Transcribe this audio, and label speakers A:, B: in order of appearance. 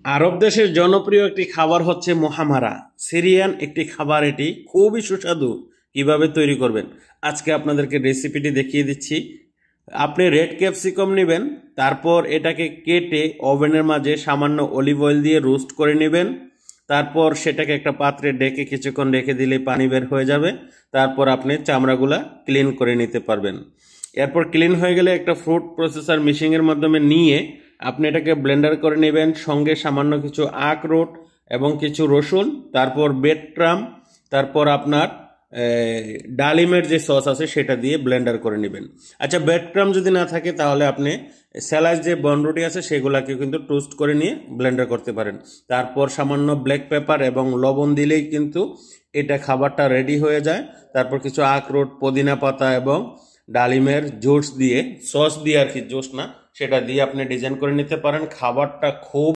A: আরব দেশের জনপ্রিয় একটি খাবার হচ্ছে মোহামারা। সিরিয়ান একটি খাবার, এটি খুবই সুস্বাদু। কিভাবে তৈরি করবেন আজকে আপনাদেরকে রেসিপিটি দেখিয়ে দিচ্ছি। আপনি রেড ক্যাপসিকাম নেবেন, তারপর এটাকে কেটে ওভেনের মাঝে সামান্য অলিভ অয়েল দিয়ে রোস্ট করে নেবেন। তারপর সেটাকে একটা পাত্রে ডেকে কিছুক্ষণ রেখে দিলে পানি বের হয়ে যাবে। তারপর আপনি চামড়াগুলা ক্লিন করে নিতে পারবেন। এরপর ক্লিন হয়ে গেলে একটা ফ্রুট প্রসেসর মেশিনের মাধ্যমে নিয়ে আপনি এটাকে ব্লেন্ডার করে নেবেন, সঙ্গে সামান্য কিছু আখরোট এবং কিছু রসুন, তারপর ব্রেড ক্রাম, তারপর আপনার ডালিমের যে সস আছে সেটা দিয়ে ব্লেন্ডার করে নেবেন। আচ্ছা, ব্রেড ক্রাম যদি না থাকে তাহলে আপনি স্যালাড যে বনরুটি আছে সেগুলাকে কিন্তু টোস্ট করে নিয়ে ব্লেন্ডার করতে পারেন। তারপর সামান্য ব্ল্যাক পেপার এবং লবণ দিলেই কিন্তু এটা খাবারটা রেডি হয়ে যায়। তারপর কিছু আখরোট, পুদিনা পাতা এবং ডালিমের জুস দিয়ে, সস দিয়ে আর কি, জুস না, সেটা দিয়ে আপনি ডিজাইন করে নিতে পারেন। খাবারটা খুব